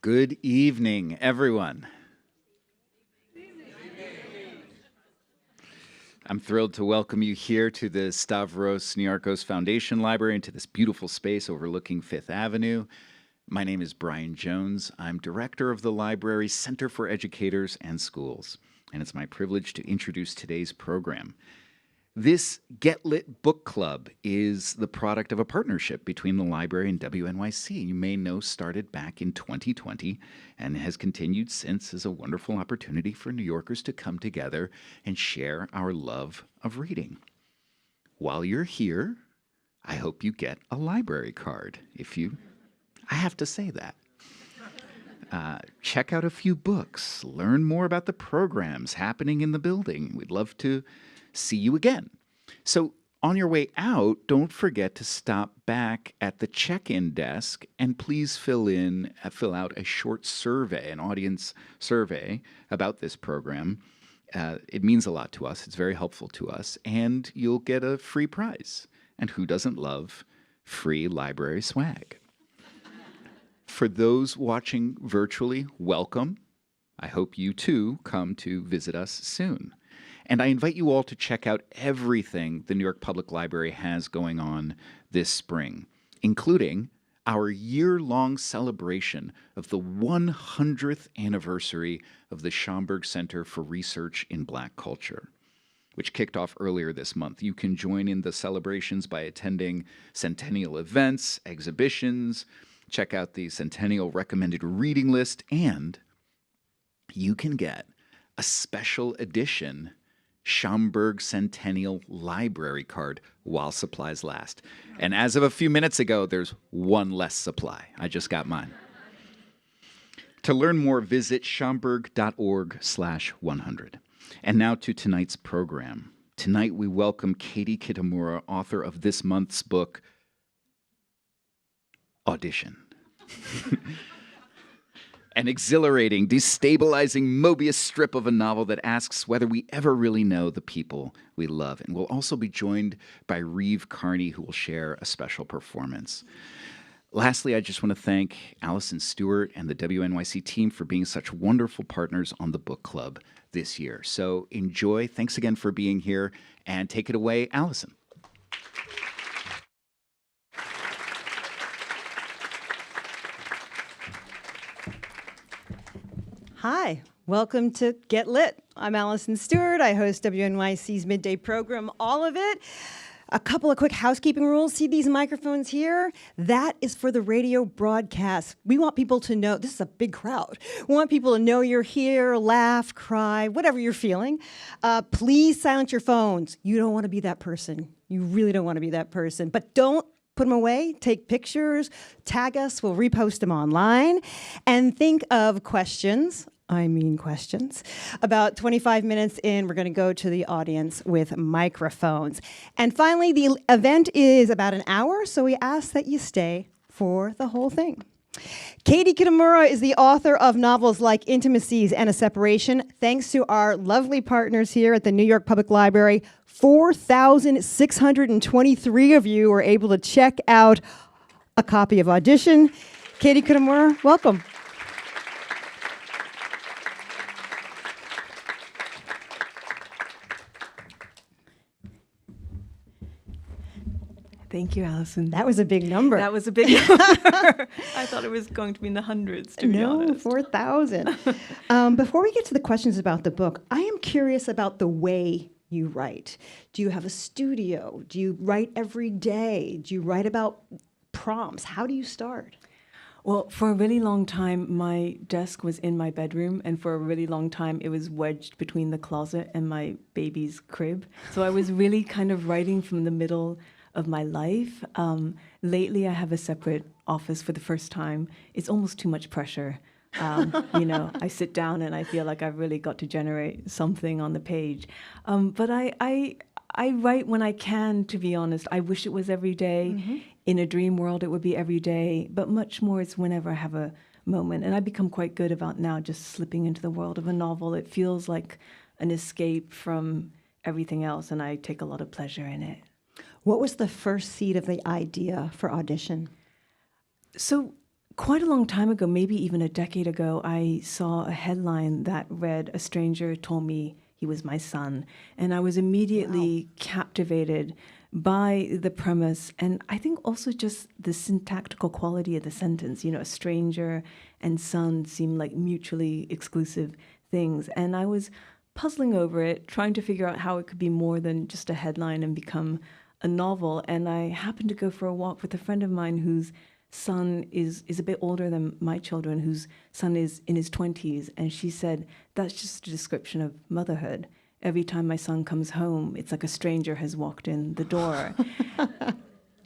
Good evening, everyone. I'm thrilled to welcome you here to the Stavros Niarchos Foundation Library and to this beautiful space overlooking Fifth Avenue. My name is Brian Jones. I'm director of the library's Center for Educators and Schools, and it's my privilege to introduce today's program. This Get Lit Book Club is the product of a partnership between the library and WNYC. You may know started back in 2020 and has continued since as a wonderful opportunity for New Yorkers to come together and share our love of reading. While you're here, I hope you get a library card. I have to say that. Check out a few books, learn more about the programs happening in the building. We'd love to see you again. So on your way out, don't forget to stop back at the check-in desk and please fill out a short survey, an audience survey about this program. It means a lot to us. It's very helpful to us, and you'll get a free prize. And who doesn't love free library swag? For those watching virtually, welcome. I hope you too come to visit us soon. And I invite you all to check out everything the New York Public Library has going on this spring, including our year-long celebration of the 100th anniversary of the Schomburg Center for Research in Black Culture, which kicked off earlier this month. You can join in the celebrations by attending centennial events, exhibitions, check out the Centennial Recommended Reading List, and you can get a special edition Schomburg Centennial Library card while supplies last. And as of a few minutes ago, there's one less supply. I just got mine. To learn more, visit schomburg.org/100. And now to tonight's program. Tonight we welcome Katie Kitamura, author of this month's book, Audition. An exhilarating, destabilizing Mobius strip of a novel that asks whether we ever really know the people we love. And we'll also be joined by Reeve Carney, who will share a special performance. Lastly, I just want to thank Allison Stewart and the WNYC team for being such wonderful partners on the book club this year. So enjoy. Thanks again for being here. And take it away, Allison. Hi, welcome to Get Lit. I'm Allison Stewart. I host WNYC's midday program, All of It. A couple of quick housekeeping rules. See these microphones here? That is for the radio broadcast. We want people to know, this is a big crowd. We want people to know you're here, laugh, cry, whatever you're feeling. Please silence your phones. You don't want to be that person. You really don't want to be that person. But don't put them away, take pictures, tag us, we'll repost them online, and think of questions. About 25 minutes in, we're going to go to the audience with microphones. And finally, the event is about an hour, so we ask that you stay for the whole thing. Katie Kitamura is the author of novels like Intimacies and A Separation. Thanks to our lovely partners here at the New York Public Library, 4,623 of you were able to check out a copy of Audition. Katie Kitamura, welcome. Thank you, Allison. That was a big number. That was a big number. I thought it was going to be in the hundreds, to be honest. 4,000. Before we get to the questions about the book, I am curious about the way you write. Do you have a studio? Do you write every day? Do you write about prompts? How do you start? Well, for a really long time, my desk was in my bedroom, and for a really long time, it was wedged between the closet and my baby's crib. So I was really kind of writing from the middle of my life. Lately, I have a separate office for the first time. It's almost too much pressure. I sit down and I feel like I've really got to generate something on the page. But I write when I can, to be honest. I wish it was every day. Mm-hmm. In a dream world, it would be every day. But much more, it's whenever I have a moment. And I've become quite good about now just slipping into the world of a novel. It feels like an escape from everything else, and I take a lot of pleasure in it. What was the first seed of the idea for Audition? So quite a long time ago, maybe even a decade ago, I saw a headline that read, "A stranger told me he was my son." And I was immediately captivated by the premise. And I think also just the syntactical quality of the sentence. You know, a stranger and son seem like mutually exclusive things. And I was puzzling over it, trying to figure out how it could be more than just a headline and become a novel. And I happened to go for a walk with a friend of mine whose son is a bit older than my children, whose son is in his 20s. And she said, that's just a description of motherhood. Every time my son comes home, it's like a stranger has walked in the door.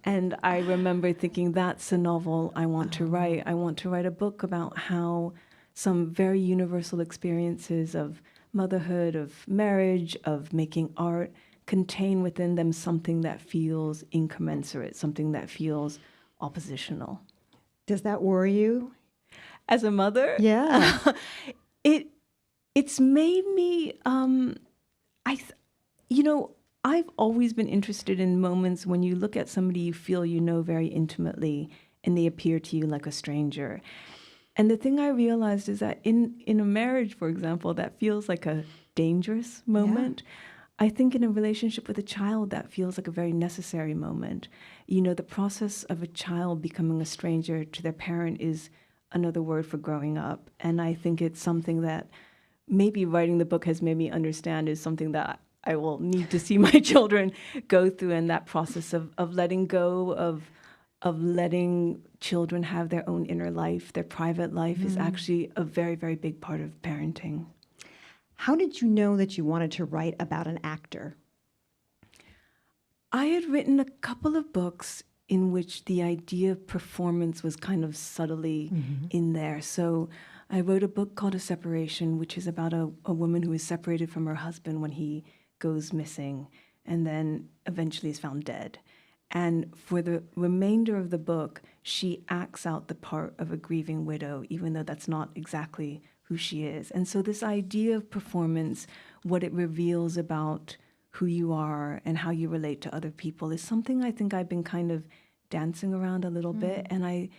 And I remember thinking, that's a novel I want to write. I want to write a book about how some very universal experiences of motherhood, of marriage, of making art, contain within them something that feels incommensurate, something that feels oppositional. Does that worry you? As a mother? Yeah. It's made me, I've always been interested in moments when you look at somebody you feel you know very intimately and they appear to you like a stranger. And the thing I realized is that in a marriage, for example, that feels like a dangerous moment. I think in a relationship with a child, that feels like a very necessary moment. You know, the process of a child becoming a stranger to their parent is another word for growing up. And I think it's something that maybe writing the book has made me understand is something that I will need to see my children go through, and that process of letting go, of letting children have their own inner life, their private life is actually a very, very big part of parenting. How did you know that you wanted to write about an actor? I had written a couple of books in which the idea of performance was kind of subtly in there. So I wrote a book called A Separation, which is about a woman who is separated from her husband when he goes missing and then eventually is found dead. And for the remainder of the book, she acts out the part of a grieving widow, even though that's not exactly who she is. And so this idea of performance, what it reveals about who you are and how you relate to other people, is something I think I've been kind of dancing around a little bit. And I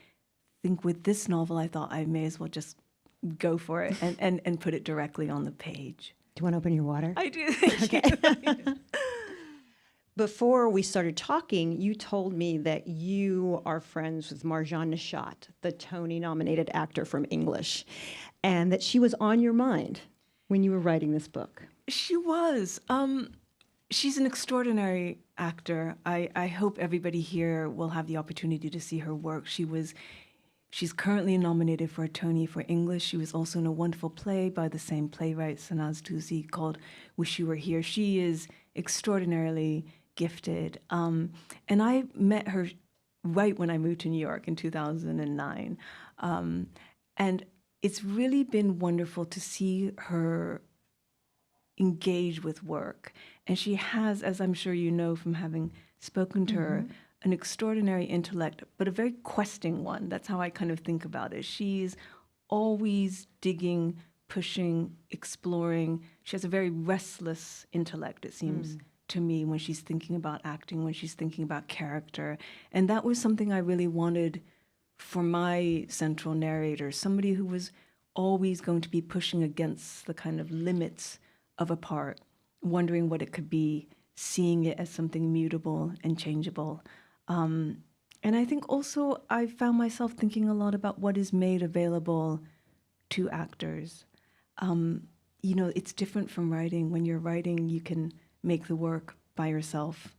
think with this novel, I thought I may as well just go for it and put it directly on the page. Do you want to open your water? I do. Thank you. Before we started talking, you told me that you are friends with Marjane Nishat, the Tony-nominated actor from English, and that she was on your mind when you were writing this book. She was. She's an extraordinary actor. I hope everybody here will have the opportunity to see her work. She's currently nominated for a Tony for English. She was also in a wonderful play by the same playwright, Sanaz Tusi, called Wish You Were Here. She is extraordinarily gifted. And I met her right when I moved to New York in 2009. And it's really been wonderful to see her engage with work. And she has, as I'm sure you know from having spoken to her, an extraordinary intellect, but a very questing one. That's how I kind of think about it. She's always digging, pushing, exploring. She has a very restless intellect, it seems to me, when she's thinking about acting, when she's thinking about character. And that was something I really wanted for my central narrator, somebody who was always going to be pushing against the kind of limits of a part, wondering what it could be, seeing it as something mutable and changeable. And I think also I found myself thinking a lot about what is made available to actors. It's different from writing. When you're writing, you can make the work by yourself.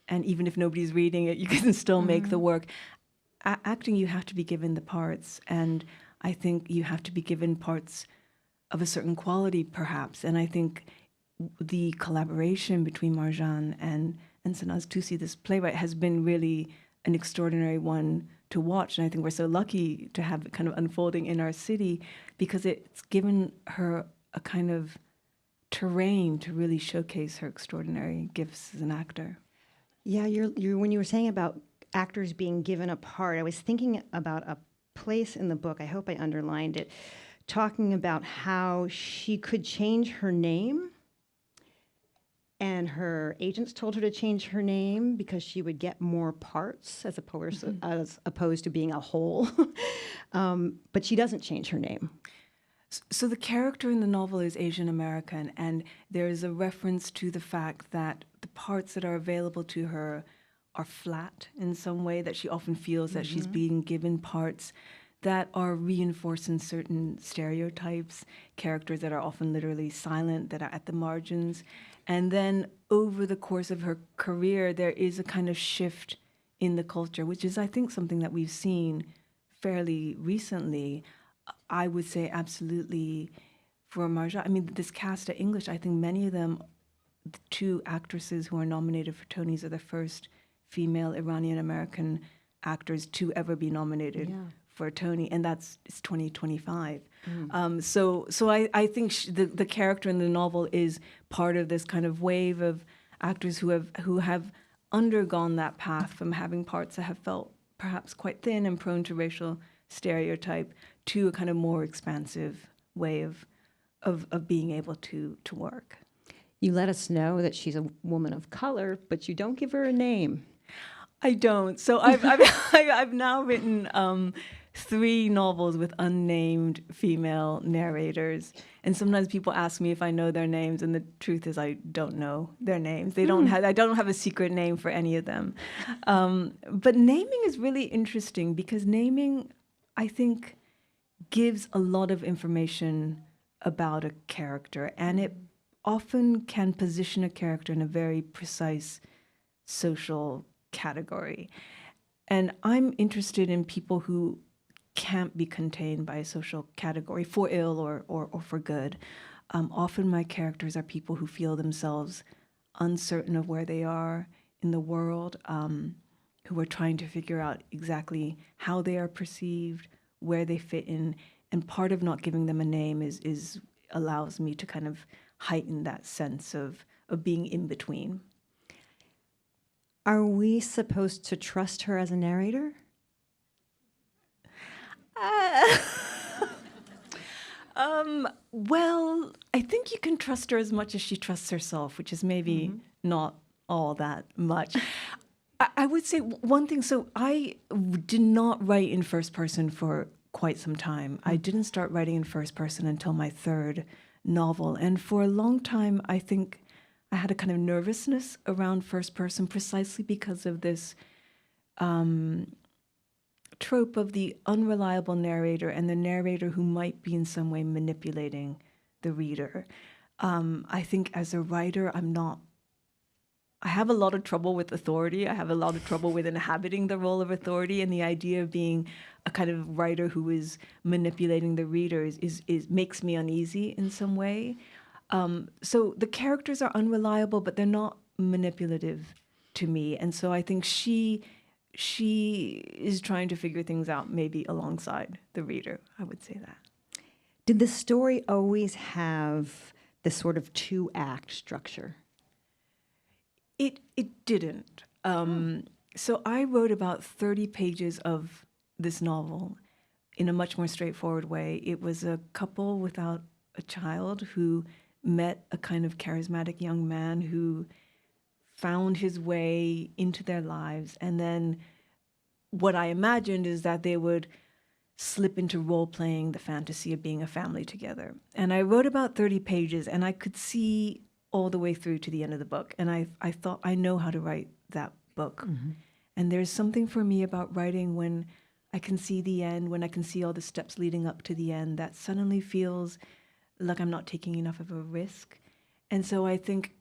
And even if nobody's reading it, you can still make the work. Acting, you have to be given the parts. And I think you have to be given parts of a certain quality, perhaps. And I think the collaboration between Marjane and Sanaz Tusi, this playwright, has been really an extraordinary one to watch. And I think we're so lucky to have it kind of unfolding in our city, because it's given her a kind of terrain to really showcase her extraordinary gifts as an actor. Yeah, you're when you were saying about actors being given a part, I was thinking about a place in the book, I hope I underlined it, talking about how she could change her name and her agents told her to change her name because she would get more parts as opposed to being a whole. But she doesn't change her name. So the character in the novel is Asian American, and there is a reference to the fact that the parts that are available to her are flat in some way, that she often feels that she's being given parts that are reinforcing certain stereotypes, characters that are often literally silent, that are at the margins. And then over the course of her career, there is a kind of shift in the culture, which is, I think, something that we've seen fairly recently. I would say absolutely for Marja. I mean, this cast of English, I think many of them, the two actresses who are nominated for Tonys are the first female Iranian American actors to ever be nominated for a Tony, and it's 2025. So I think the character in the novel is part of this kind of wave of actors who have undergone that path from having parts that have felt perhaps quite thin and prone to racial stereotype to a kind of more expansive way of being able to work. You let us know that she's a woman of color, but you don't give her a name. I don't. So I've now written 3 novels with unnamed female narrators, and sometimes people ask me if I know their names, and the truth is I don't know their names. I don't have a secret name for any of them. But naming is really interesting because naming, I think, gives a lot of information about a character, and it often can position a character in a very precise social category. And I'm interested in people who can't be contained by a social category for ill or for good. Often my characters are people who feel themselves uncertain of where they are in the world, who are trying to figure out exactly how they are perceived, where they fit in. And part of not giving them a name is allows me to kind of heighten that sense of being in between. Are we supposed to trust her as a narrator? Well, I think you can trust her as much as she trusts herself, which is maybe not all that much. I would say one thing. So I did not write in first person for quite some time. I didn't start writing in first person until my 3rd novel. And for a long time, I think I had a kind of nervousness around first person precisely because of this trope of the unreliable narrator and the narrator who might be in some way manipulating the reader. I think as a writer, I have a lot of trouble with authority. I have a lot of trouble with inhabiting the role of authority, and the idea of being a kind of writer who is manipulating the reader is makes me uneasy in some way. So the characters are unreliable, but they're not manipulative to me. And so I think she is trying to figure things out maybe alongside the reader. I would say that. Did the story always have this sort of 2-act structure? It didn't. So I wrote about 30 pages of this novel in a much more straightforward way. It was a couple without a child who met a kind of charismatic young man who found his way into their lives. And then what I imagined is that they would slip into role-playing the fantasy of being a family together. And I wrote about 30 pages, and I could see all the way through to the end of the book. And I thought, I know how to write that book. And there's something for me about writing when I can see the end, when I can see all the steps leading up to the end, that suddenly feels like I'm not taking enough of a risk. And so I think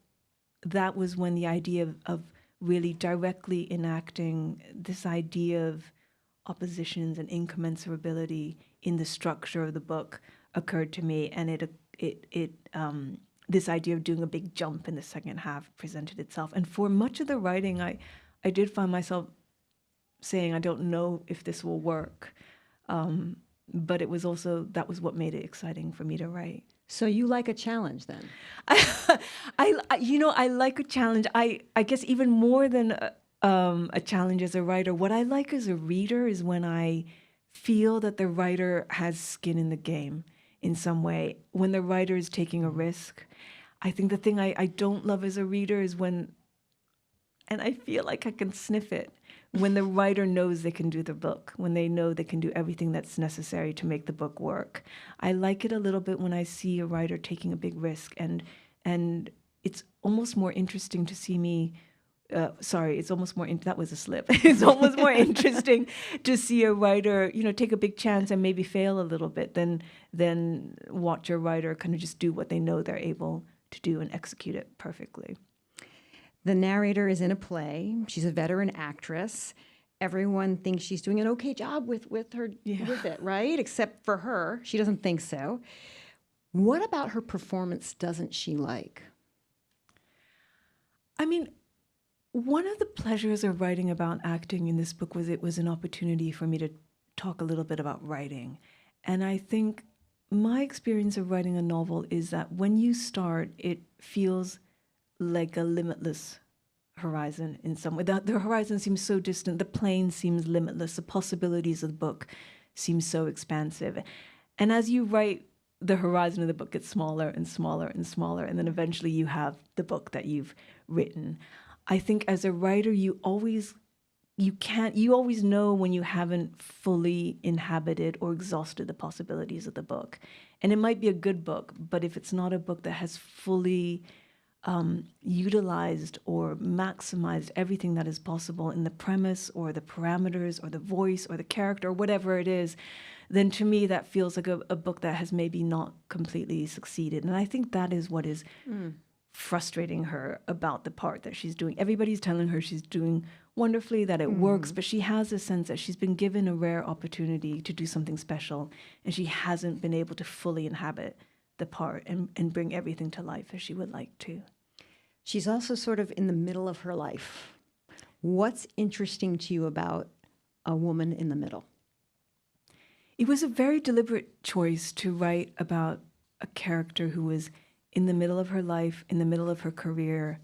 that was when the idea of really directly enacting this idea of oppositions and incommensurability in the structure of the book occurred to me, and this idea of doing a big jump in the second half presented itself. And for much of the writing, I did find myself saying, I don't know if this will work. But it was also, that was what made it exciting for me to write. So you like a challenge then? I like a challenge. I guess even more than a challenge as a writer, what I like as a reader is when I feel that the writer has skin in the game in some way, when the writer is taking a risk. I think the thing I don't love as a reader is when, and I feel like I can sniff it, when the writer knows they can do the book, when they know they can do everything that's necessary to make the book work. I like it a little bit when I see a writer taking a big risk, and it's almost more interesting to see me. It's almost more. That was a slip. It's almost more interesting to see a writer, take a big chance and maybe fail a little bit than watch a writer kind of just do what they know they're able to do and execute it perfectly. The narrator is in a play. She's a veteran actress. Everyone thinks she's doing an okay job with it, right? Except for her. She doesn't think so. What about her performance doesn't she like? I mean, one of the pleasures of writing about acting in this book was it was an opportunity for me to talk a little bit about writing. And I think my experience of writing a novel is that when you start, it feels like a limitless horizon in some way. The horizon seems so distant, the plane seems limitless, the possibilities of the book seem so expansive. And as you write, the horizon of the book gets smaller and smaller and smaller, and then eventually you have the book that you've written. I think as a writer, you always know when you haven't fully inhabited or exhausted the possibilities of the book. And it might be a good book, but if it's not a book that has fully utilized or maximized everything that is possible in the premise or the parameters or the voice or the character or whatever it is, then to me that feels like a book that has maybe not completely succeeded. And I think that is what is frustrating her about the part that she's doing. Everybody's telling her she's doing wonderfully, that it works, but she has a sense that she's been given a rare opportunity to do something special, and she hasn't been able to fully inhabit the part and bring everything to life as she would like to. She's also sort of in the middle of her life. What's interesting to you about a woman in the middle? It was a very deliberate choice to write about a character who was in the middle of her life, in the middle of her career,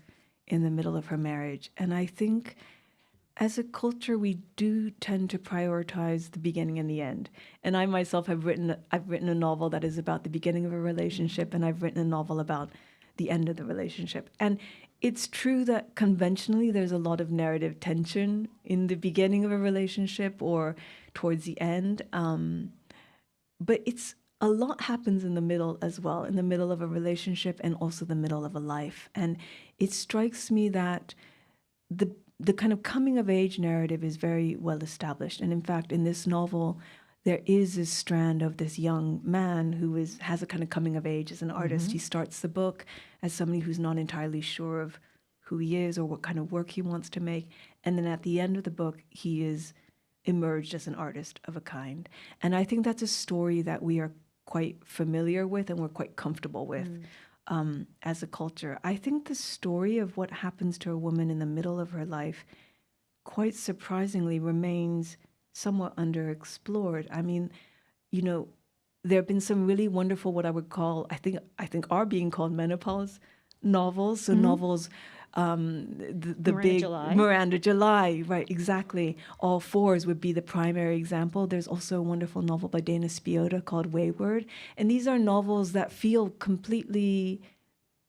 in the middle of her marriage. And I think as a culture, we do tend to prioritize the beginning and the end. And I myself I've written a novel that is about the beginning of a relationship, and I've written a novel about the end of the relationship. And it's true that conventionally there's a lot of narrative tension in the beginning of a relationship or towards the end. But a lot happens in the middle as well, in the middle of a relationship and also the middle of a life. And it strikes me that the kind of coming of age narrative is very well established. And in fact, in this novel, there is this strand of this young man who has a kind of coming of age as an artist. He starts the book as somebody who's not entirely sure of who he is or what kind of work he wants to make. And then at the end of the book, he is emerged as an artist of a kind. And I think that's a story that we are quite familiar with and we're quite comfortable with as a culture. I think the story of what happens to a woman in the middle of her life quite surprisingly remains somewhat underexplored. I mean, there have been some really wonderful, what I would call, I think are being called menopause novels. So novels, the Miranda big July. Miranda July, right? Exactly. All Fours would be the primary example. There's also a wonderful novel by Dana Spiotta called Wayward, and these are novels that feel completely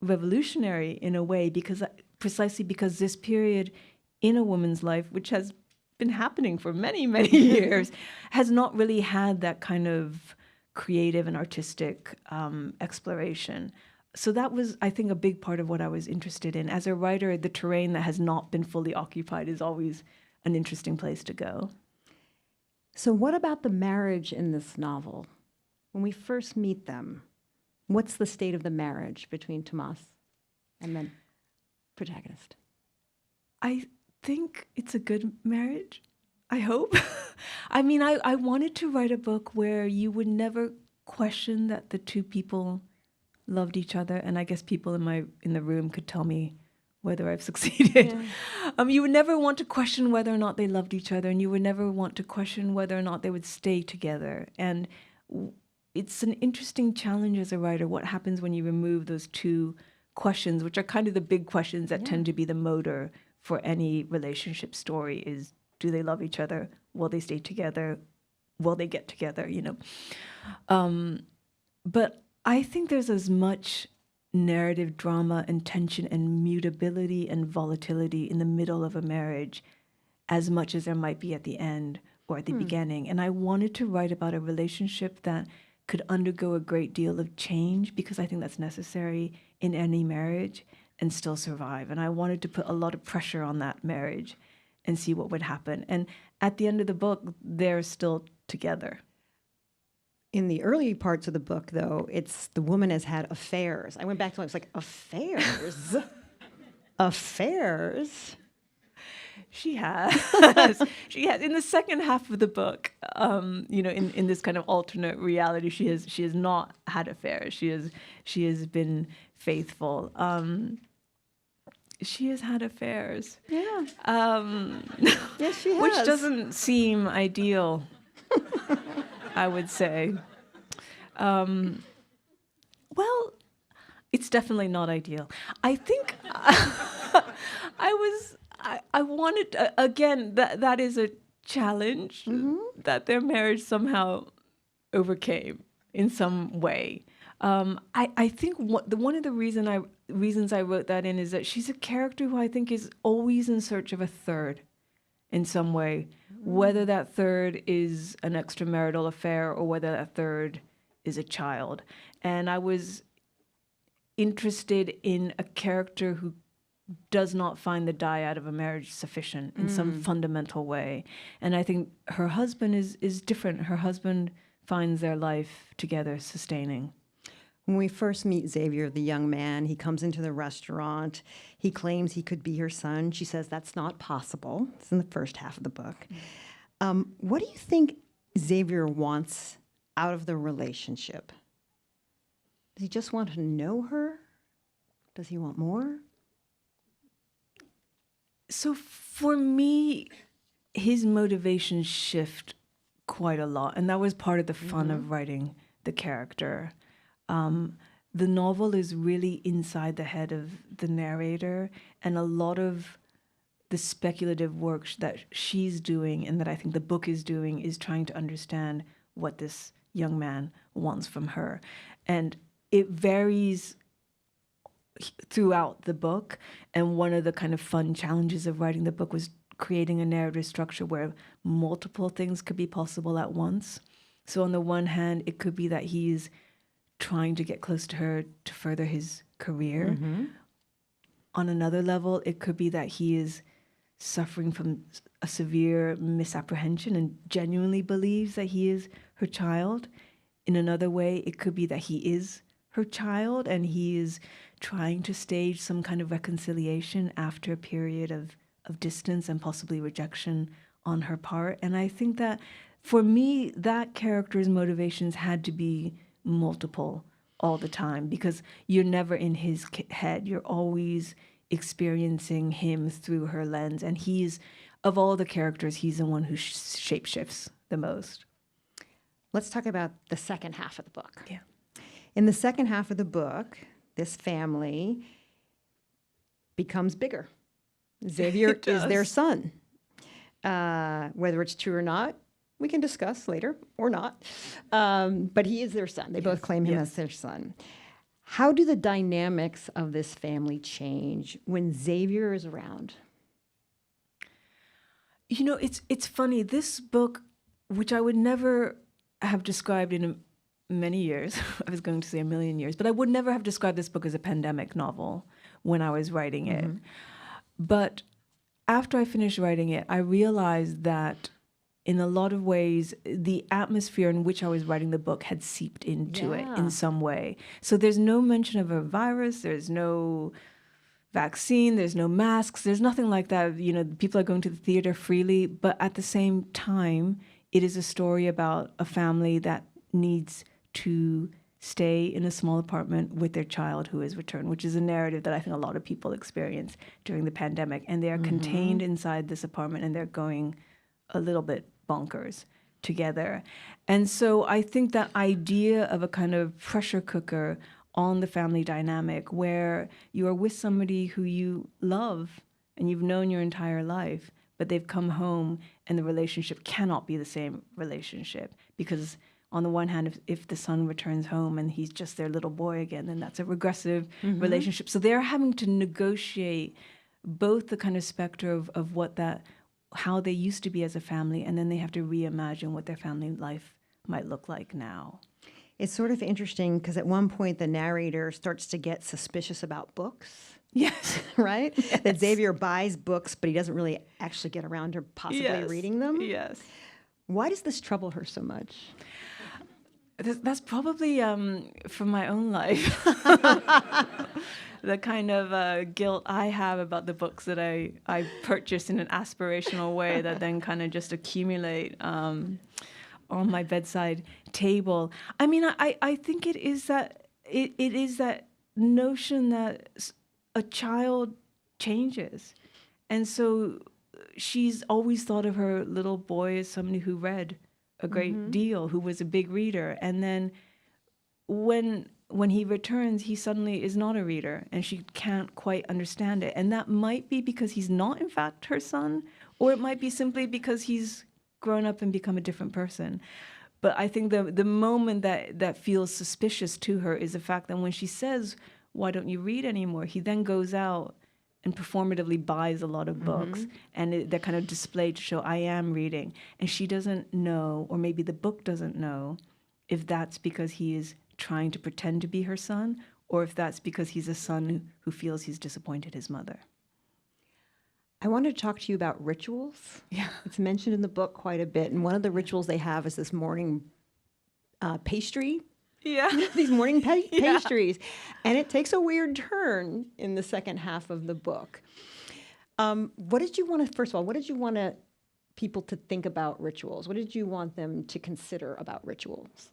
revolutionary in a way precisely because this period in a woman's life, which has been happening for many, many years, has not really had that kind of creative and artistic exploration. So that was, I think, a big part of what I was interested in. As a writer, the terrain that has not been fully occupied is always an interesting place to go. So what about the marriage in this novel? When we first meet them, what's the state of the marriage between Tomas and the protagonist? I think it's a good marriage. I hope. I mean, I wanted to write a book where you would never question that the two people loved each other, and I guess people in the room could tell me whether I've succeeded. Yeah. You would never want to question whether or not they loved each other, and you would never want to question whether or not they would stay together. And it's an interesting challenge as a writer. What happens when you remove those two questions, which are kind of the big questions that tend to be the motor for any relationship story? Is, do they love each other? Will they stay together? Will they get together? But I think there's as much narrative drama and tension and mutability and volatility in the middle of a marriage as much as there might be at the end or at the beginning. And I wanted to write about a relationship that could undergo a great deal of change, because I think that's necessary in any marriage, and still survive. And I wanted to put a lot of pressure on that marriage and see what would happen. And at the end of the book, they're still together. In the early parts of the book, though, it's the woman has had affairs. I went back to it, I was like, affairs? Affairs? She has. She has. In the second half of the book, in this kind of alternate reality, she has not had affairs. She has been faithful. She has had affairs. Yeah. Yes, she has. Which doesn't seem ideal, I would say. Well, it's definitely not ideal. I think I wanted, again, that is a challenge that their marriage somehow overcame in some way. I think one of the reasons I wrote that in is that she's a character who I think is always in search of a third in some way, whether that third is an extramarital affair or whether that third is a child. And I was interested in a character who does not find the dyad of a marriage sufficient in some fundamental way. And I think her husband is different. Her husband finds their life together sustaining. When we first meet Xavier, the young man, he comes into the restaurant. He claims he could be her son. She says that's not possible. It's in the first half of the book. What do you think Xavier wants out of the relationship? Does he just want to know her? Does he want more? So for me, his motivations shift quite a lot. And that was part of the fun of writing the character. The novel is really inside the head of the narrator, and a lot of the speculative work that she's doing and that I think the book is doing is trying to understand what this young man wants from her. And it varies throughout the book. And one of the kind of fun challenges of writing the book was creating a narrative structure where multiple things could be possible at once. So on the one hand, it could be that he's trying to get close to her to further his career. On another level, it could be that he is suffering from a severe misapprehension and genuinely believes that he is her child. In another way, it could be that he is her child and he is trying to stage some kind of reconciliation after a period of distance and possibly rejection on her part. And I think that for me, that character's motivations had to be multiple all the time, because you're never in his head. You're always experiencing him through her lens. And he's, of all the characters, he's the one who shapeshifts the most. Let's talk about the second half of the book. Yeah. In the second half of the book, this family becomes bigger. Xavier is their son. Whether it's true or not, we can discuss later or not. But he is their son. They both claim him as their son. How do the dynamics of this family change when Xavier is around? You know, it's funny. This book, which I would never have described in many years, I was going to say a million years, but I would never have described this book as a pandemic novel when I was writing it. But after I finished writing it, I realized that in a lot of ways, the atmosphere in which I was writing the book had seeped into it in some way. So there's no mention of a virus, there's no vaccine, there's no masks, there's nothing like that. You know, people are going to the theater freely, but at the same time, it is a story about a family that needs to stay in a small apartment with their child who is returned, which is a narrative that I think a lot of people experience during the pandemic. And they are contained inside this apartment and they're going a little bit bonkers together. And so I think that idea of a kind of pressure cooker on the family dynamic where you are with somebody who you love and you've known your entire life, but they've come home and the relationship cannot be the same relationship because on the one hand, if the son returns home and he's just their little boy again, then that's a regressive relationship. So they're having to negotiate both the kind of specter of how they used to be as a family, and then they have to reimagine what their family life might look like now. It's sort of interesting because at one point the narrator starts to get suspicious about books. Yes. Right? Yes. That Xavier buys books, but he doesn't really actually get around to possibly reading them. Yes. Why does this trouble her so much? That's probably from my own life. The kind of guilt I have about the books that I purchase in an aspirational way that then kind of just accumulate on my bedside table. I mean, I think it is that notion that a child changes. And so she's always thought of her little boy as somebody who read a great deal, who was a big reader. And then when he returns, he suddenly is not a reader, and she can't quite understand it. And that might be because he's not, in fact, her son, or it might be simply because he's grown up and become a different person. But I think the moment that feels suspicious to her is the fact that when she says, "Why don't you read anymore?" he then goes out and performatively buys a lot of books, and they're kind of displayed to show, I am reading. And she doesn't know, or maybe the book doesn't know, if that's because he is trying to pretend to be her son, or if that's because he's a son who feels he's disappointed his mother. I wanted to talk to you about rituals. Yeah. It's mentioned in the book quite a bit, and one of the rituals they have is this morning pastry. Yeah. These morning pastries. And it takes a weird turn in the second half of the book. What did you want people to think about rituals? What did you want them to consider about rituals?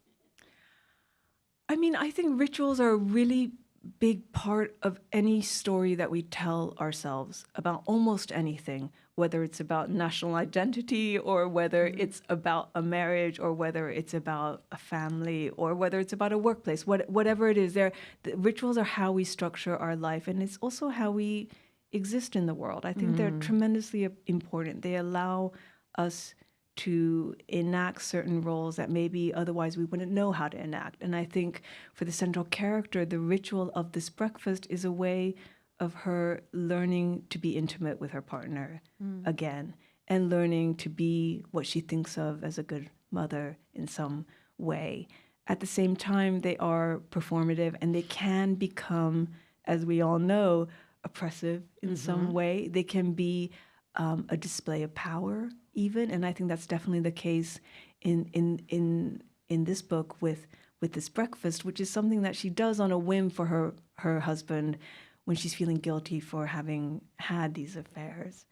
I mean, I think rituals are a really big part of any story that we tell ourselves about almost anything, whether it's about national identity or whether it's about a marriage or whether it's about a family or whether it's about a workplace, whatever it is. The rituals are how we structure our life, and it's also how we exist in the world. I think they're tremendously important. They allow us to enact certain roles that maybe otherwise we wouldn't know how to enact. And I think for the central character, the ritual of this breakfast is a way of her learning to be intimate with her partner again, and learning to be what she thinks of as a good mother in some way. At the same time, they are performative, and they can become, as we all know, oppressive in some way. They can be a display of power even, and I think that's definitely the case in this book with this breakfast, which is something that she does on a whim for her husband when she's feeling guilty for having had these affairs.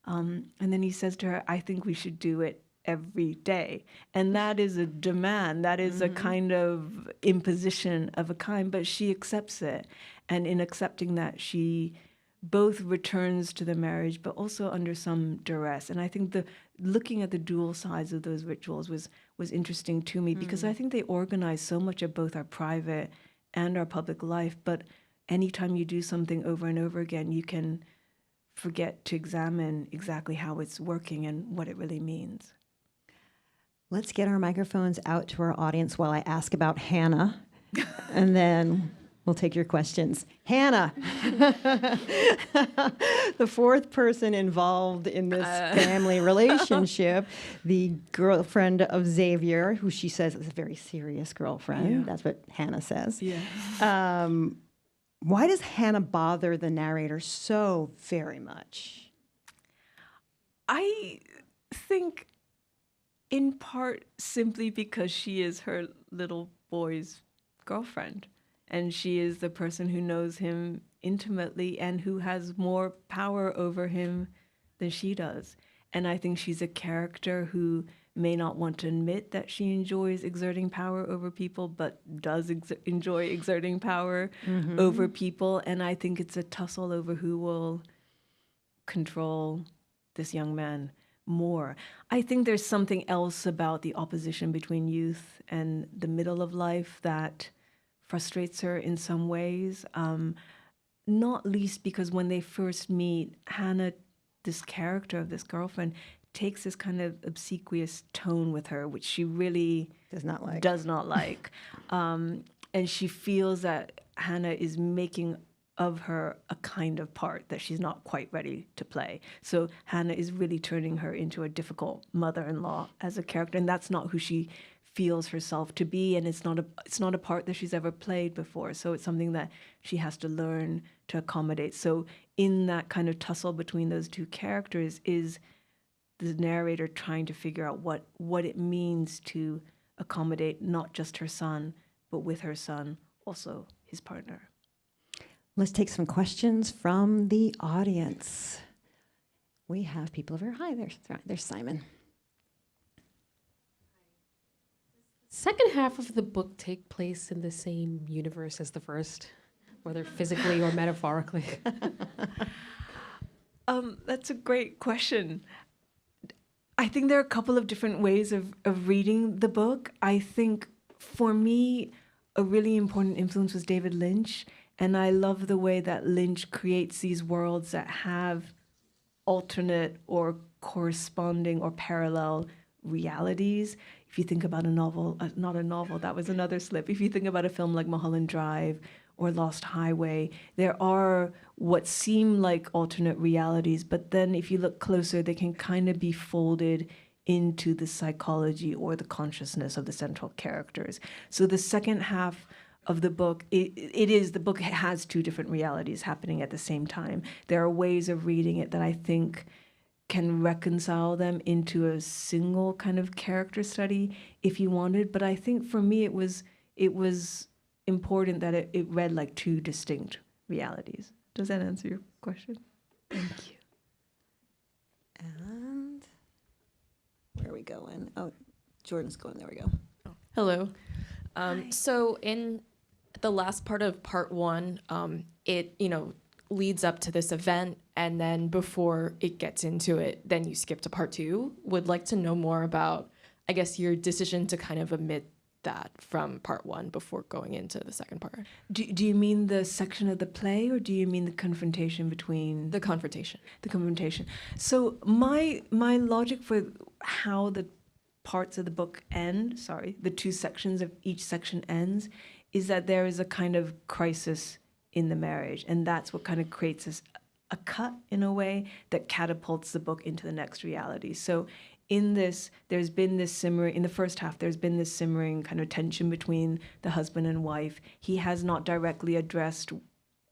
And then he says to her, "I think we should do it every day." And that is a demand, that is a kind of imposition of a kind, but she accepts it. And in accepting that, she both returns to the marriage, but also under some duress. And I think looking at the dual sides of those rituals was interesting to me, because I think they organize so much of both our private and our public life. But anytime you do something over and over again, you can forget to examine exactly how it's working and what it really means. Let's get our microphones out to our audience while I ask about Hannah, and then we'll take your questions. Hannah, the fourth person involved in this family relationship, the girlfriend of Xavier, who she says is a very serious girlfriend. Yeah. That's what Hannah says. Yeah. Why does Hannah bother the narrator so very much? I think in part simply because she is her little boy's girlfriend. And she is the person who knows him intimately and who has more power over him than she does. And I think she's a character who may not want to admit that she enjoys exerting power over people, but does enjoy exerting power over people. And I think it's a tussle over who will control this young man more. I think there's something else about the opposition between youth and the middle of life that frustrates her in some ways, not least because when they first meet, Hannah, this character of this girlfriend, takes this kind of obsequious tone with her, which she really Does not like. does not like. And she feels that Hannah is making of her a kind of part that she's not quite ready to play. So Hannah is really turning her into a difficult mother-in-law as a character, and that's not who she feels herself to be, and it's not a part that she's ever played before. So it's something that she has to learn to accommodate. So in that kind of tussle between those two characters is the narrator trying to figure out what it means to accommodate not just her son, but with her son, also his partner. Let's take some questions from the audience. We have people over here. Hi, there's Simon. Second half of the book take place in the same universe as the first, whether physically or metaphorically? That's a great question. I think there are a couple of different ways of reading the book. I think for me, a really important influence was David Lynch. And I love the way that Lynch creates these worlds that have alternate or corresponding or parallel realities. If you think about a novel, not a novel, that was another slip. If you think about a film like Mulholland Drive or Lost Highway, there are what seem like alternate realities, but then if you look closer, they can kind of be folded into the psychology or the consciousness of the central characters. So the second half of the book, the book has two different realities happening at the same time. There are ways of reading it that I think can reconcile them into a single kind of character study if you wanted. But I think for me it was important that it read like two distinct realities. Does that answer your question? Thank you. And where are we going? Oh, Jordan's going. There we go. Hello. So in the last part of part one, it leads up to this event, and then before it gets into it, then you skip to part two. Would like to know more about, I guess, your decision to kind of omit that from part one before going into the second part. Do you mean the section of the play, or do you mean the confrontation between The confrontation. the confrontation? So my logic for how the parts of the book end, the two sections of each section ends, is that there is a kind of crisis in the marriage, and that's what kind of creates a cut in a way that catapults the book into the next reality. So in this, there's been this simmering, in the first half, there's been this simmering kind of tension between the husband and wife. He has not directly addressed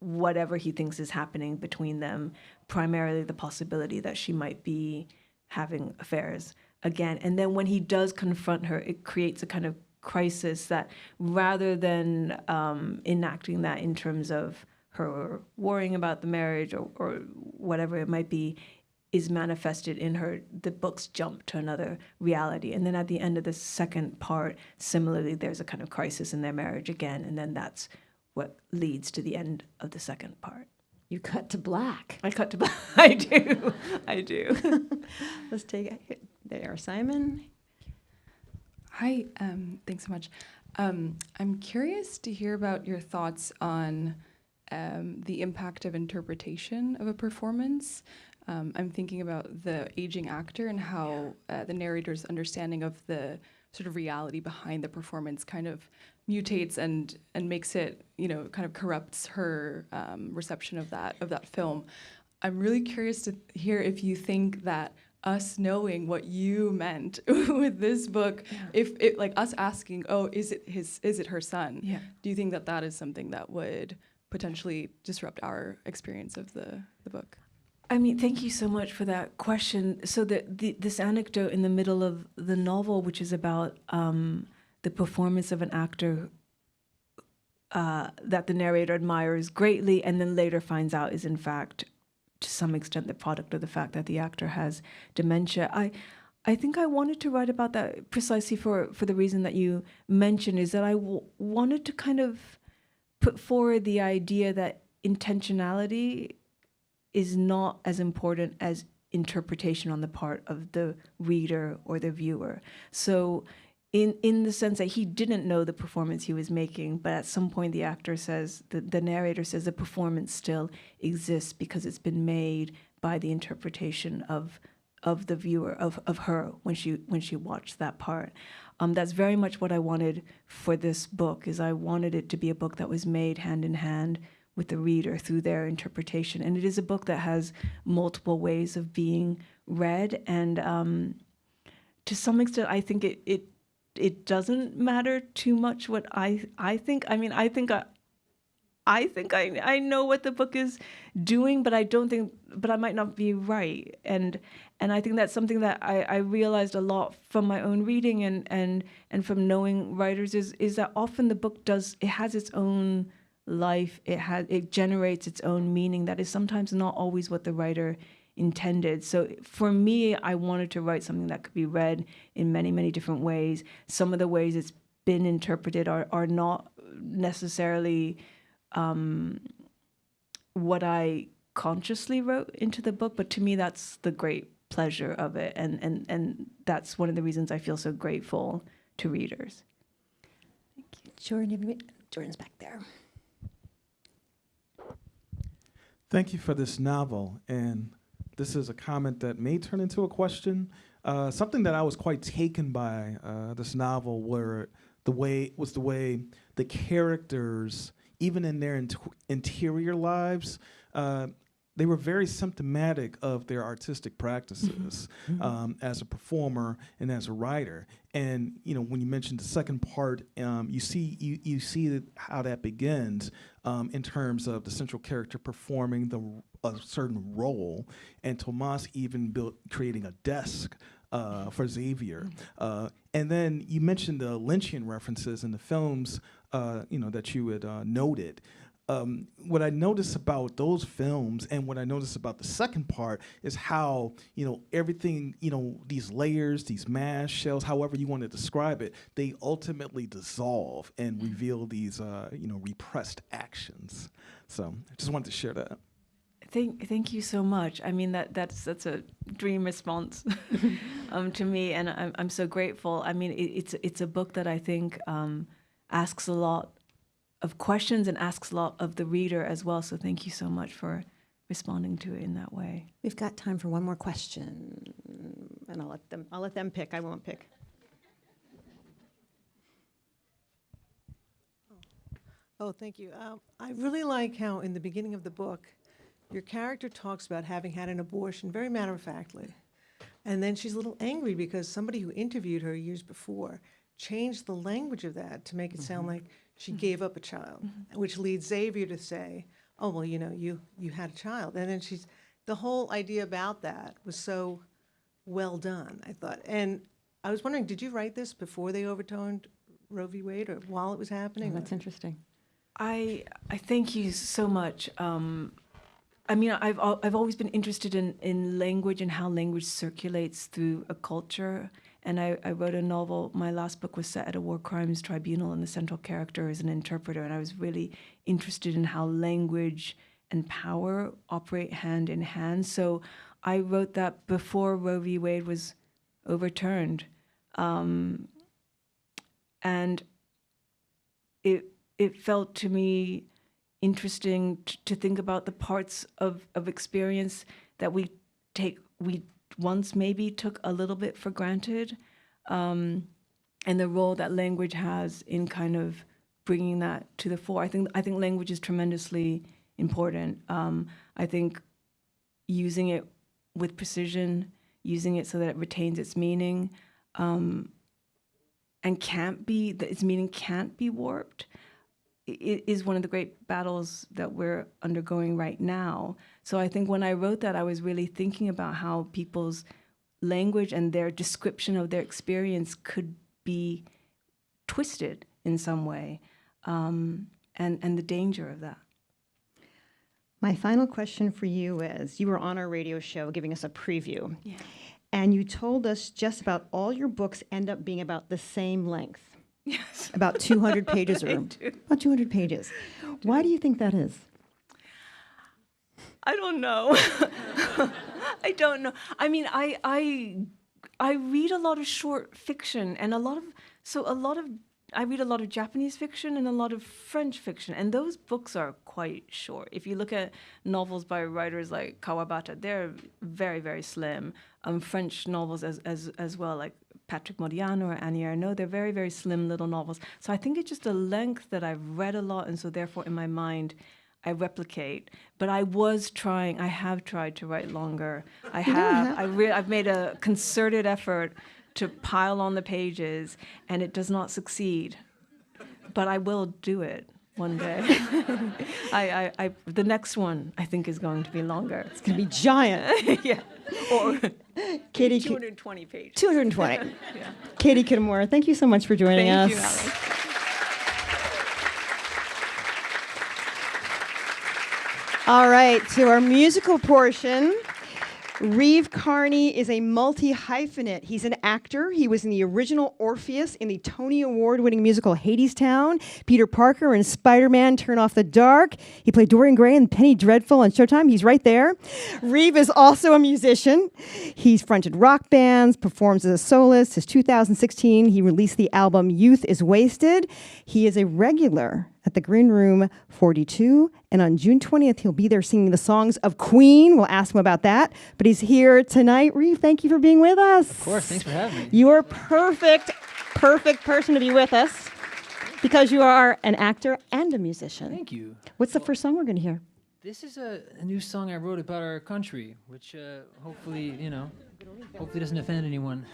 whatever he thinks is happening between them, primarily the possibility that she might be having affairs again. And then when he does confront her, it creates a kind of crisis that, rather than enacting that in terms of her worrying about the marriage or whatever it might be, is manifested in the book's jump to another reality. And then at the end of the second part, similarly, there's a kind of crisis in their marriage again, and then that's what leads to the end of the second part. You cut to black. I cut to black. I do. Let's take it. There, Simon. Hi, thanks so much. I'm curious to hear about your thoughts on the impact of interpretation of a performance. I'm thinking about the aging actor and how the narrator's understanding of the sort of reality behind the performance kind of mutates and makes it, kind of corrupts her reception of that film. I'm really curious to hear if you think that us knowing what you meant with this book, if it, like us asking, oh, is it her son? Yeah. Do you think that is something that would potentially disrupt our experience of the book? I mean, thank you so much for that question. So this anecdote in the middle of the novel, which is about the performance of an actor that the narrator admires greatly and then later finds out is in fact, to some extent, the product of the fact that the actor has dementia. I think I wanted to write about that precisely for the reason that you mentioned, is that I wanted to kind of put forward the idea that intentionality is not as important as interpretation on the part of the reader or the viewer. So in the sense that he didn't know the performance he was making, but at some point the actor says, the narrator says, the performance still exists because it's been made by the interpretation of of the viewer, of her when she watched that part. That's very much what I wanted for this book. Is I wanted it to be a book that was made hand in hand with the reader through their interpretation. And it is a book that has multiple ways of being read. And to some extent, I think it doesn't matter too much what I think. I mean, I think I know what the book is doing, but I might not be right. And I think that's something that I realized a lot from my own reading and from knowing writers is that often the book has its own life. It generates its own meaning that is sometimes not always what the writer intended. So for me, I wanted to write something that could be read in many, many different ways. Some of the ways it's been interpreted are not necessarily what I consciously wrote into the book, but to me that's the great pleasure of it, and that's one of the reasons I feel so grateful to readers. Thank you. Jordan's back there. Thank you for this novel, and this is a comment that may turn into a question. Something that I was quite taken by this novel were the way the characters, even in their interior lives, they were very symptomatic of their artistic practices as a performer and as a writer. And when you mentioned the second part, you see how that begins in terms of the central character performing a certain role, and Tomas even creating a desk for Xavier. And then you mentioned the Lynchian references in the films, that you had noted. What I notice about those films and what I notice about the second part is how, everything, these layers, these mash shells, however you want to describe it, they ultimately dissolve and reveal these, repressed actions. So I just wanted to share that. Thank you so much. I mean, that's a dream response to me, and I'm so grateful. I mean, it's a book that I think asks a lot of questions and asks a lot of the reader as well. So thank you so much for responding to it in that way. We've got time for one more question, and I'll let them pick. I won't pick. Oh, thank you. I really like how in the beginning of the book, your character talks about having had an abortion very matter-of-factly. And then she's a little angry because somebody who interviewed her years before changed the language of that to make it sound like she gave up a child, which leads Xavier to say, oh, well, you had a child. And then the whole idea about that was so well done, I thought. And I was wondering, did you write this before they overturned Roe v. Wade or while it was happening? That's interesting. I thank you so much. I mean, I've always been interested in language and how language circulates through a culture. And I wrote a novel. My last book was set at a war crimes tribunal, and the central character is an interpreter. And I was really interested in how language and power operate hand in hand. So I wrote that before Roe v. Wade was overturned. And it felt to me interesting to think about the parts of experience that we once maybe took a little bit for granted, and the role that language has in kind of bringing that to the fore. I think language is tremendously important. I think using it with precision, using it so that it retains its meaning, and its meaning can't be warped, it is one of the great battles that we're undergoing right now. So I think when I wrote that, I was really thinking about how people's language and their description of their experience could be twisted in some way, and the danger of that. My final question for you is, you were on our radio show giving us a preview. Yeah. And you told us just about all your books end up being about the same length. Yes. About 200 pages or about 200 pages. Why do you think that is? I don't know. I don't know. I mean, I read a lot of short fiction, and a lot of I read a lot of Japanese fiction and a lot of French fiction, and those books are quite short. If you look at novels by writers like Kawabata, they're very, very slim. French novels as well, like Patrick Modiano or Annie Ernaux, they're very, very slim little novels. So I think it's just a length that I've read a lot, and so therefore in my mind, I replicate. But I have tried to write longer. I've made a concerted effort to pile on the pages, and it does not succeed. But I will do it one day. The next one, I think, is going to be longer. It's going to be giant. Yeah. Or Katie, 220 pages. 220. Yeah. Katie Kitamura, thank you so much for joining us. Thank you, Alice. All right, to our musical portion. Reeve Carney is a multi-hyphenate. He's an actor. He was in the original Orpheus in the Tony Award-winning musical Hadestown, Peter Parker in Spider-Man Turn Off the Dark. He played Dorian Gray in Penny Dreadful on Showtime. He's right there. Reeve is also a musician. He's fronted rock bands, performs as a soloist. His 2016, he released the album Youth is Wasted. He is a regular at the Green Room 42, and on June 20th, he'll be there singing the songs of Queen. We'll ask him about that, but he's here tonight. Reeve, thank you for being with us. Of course, thanks for having me. You are perfect person to be with us because you are an actor and a musician. Thank you. What's the first song we're going to hear? This is a new song I wrote about our country, which hopefully doesn't offend anyone.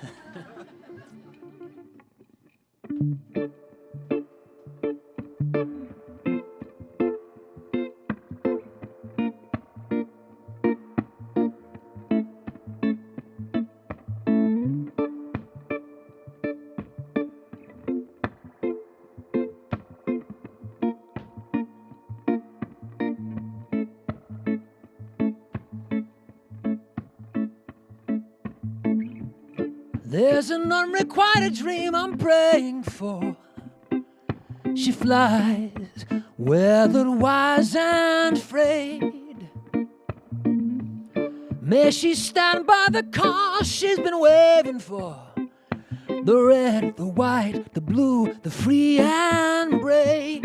There's an unrequited dream I'm praying for. She flies, weathered, wise, and frayed. May she stand by the cause she's been waiting for. The red, the white, the blue, the free and brave.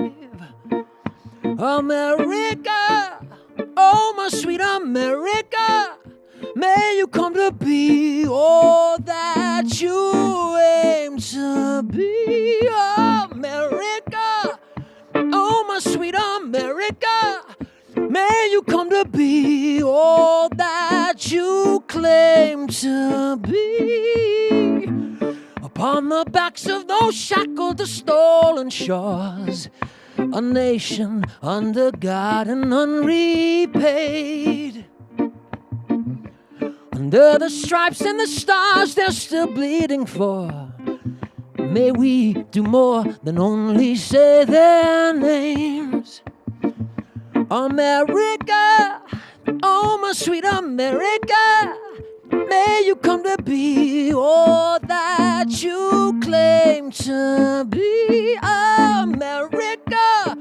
America, oh my sweet America, may you come to be all that you aim to be. America, oh my sweet America, may you come to be all that you claim to be. Upon the backs of those shackled to stolen shores, a nation under God and unrepaid. Under the stripes and the stars they're still bleeding for. May we do more than only say their names. America, oh my sweet America, may you come to be all that you claim to be. America,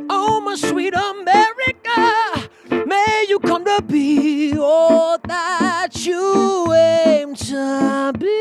oh my sweet America, may you come to be all that you aim to be.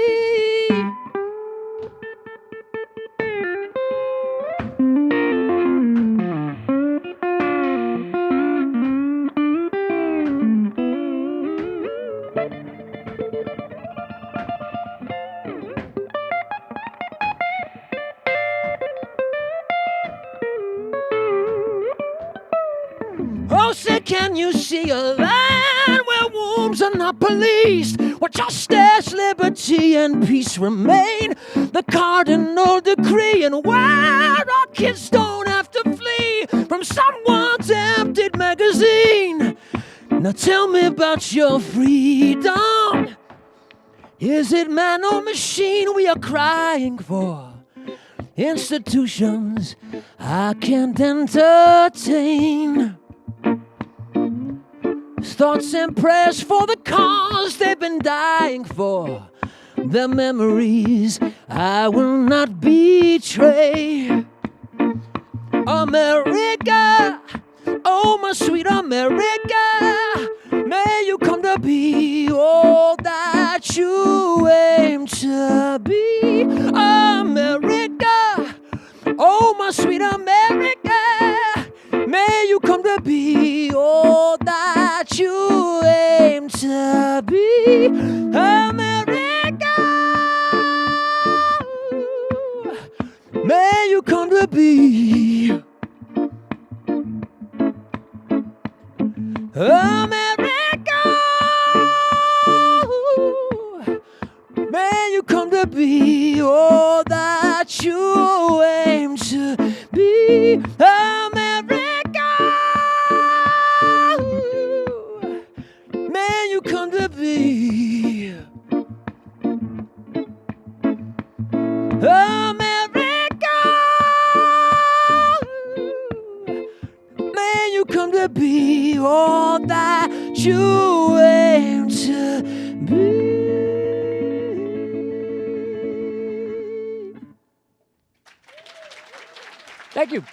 Oh, say, can you see a land where wombs are not policed, where justice, liberty, and peace remain the cardinal decree, and where our kids don't have to flee from someone's emptied magazine? Now tell me about your freedom. Is it man or machine we are crying for? Institutions I can't entertain. Thoughts and prayers for the cause they've been dying for. Their memories I will not betray. America, oh my sweet America, may you come to be all that you aim to be. America, America, may you come to be all that you aim to be. America, may you come to be. America, may you come to be all that you aim to be. Thank you.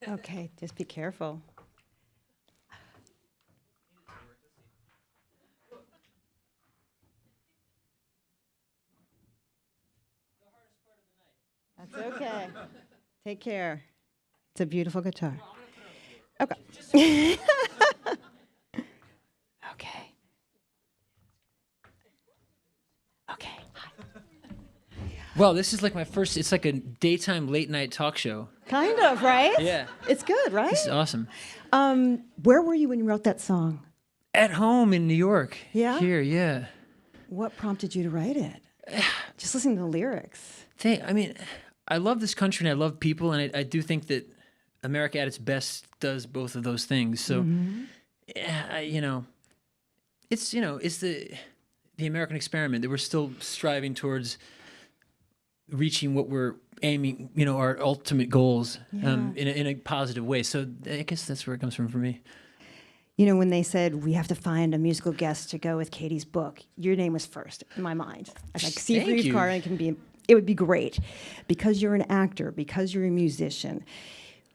Okay, just be careful. That's okay. Take care. It's a beautiful guitar. Okay. Okay. Okay. Well, this is like my first, it's like a daytime late night talk show. Kind of, right? Yeah. It's good, right? This is awesome. Where were you when you wrote that song? At home in New York. Yeah? Here, yeah. What prompted you to write it? Just listening to the lyrics. I mean, I love this country and I love people, and I do think that America at its best does both of those things. So, yeah, it's the American experiment that we're still striving towards reaching what we're aiming, our ultimate goals in a positive way. So I guess that's where it comes from for me. You know, when they said we have to find a musical guest to go with Katie's book, your name was first in my mind. I was like, see if Thank Reeve you. Carney it would be great because you're an actor, because you're a musician.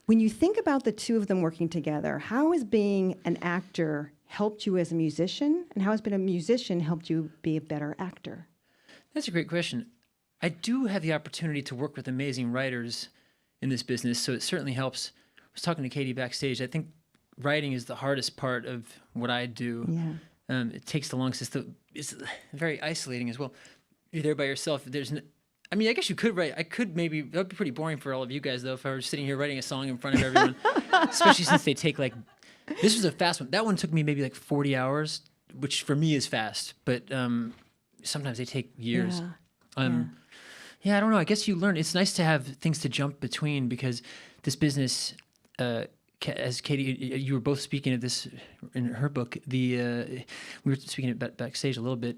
When you think about the two of them working together, how has being an actor helped you as a musician, and how has being a musician helped you be a better actor? That's a great question. I do have the opportunity to work with amazing writers in this business, so it certainly helps. I was talking to Katie backstage. I think writing is the hardest part of what I do. Yeah. It takes the longest. It's very isolating as well. You're there by yourself. I guess you could write. That would be pretty boring for all of you guys, though, if I were sitting here writing a song in front of everyone. Especially since they take this was a fast one. That one took me maybe 40 hours, which for me is fast, but sometimes they take years. Yeah, I don't know. I guess you learn. It's nice to have things to jump between because this business, as Katie, you were both speaking of this in her book. We were speaking about backstage a little bit.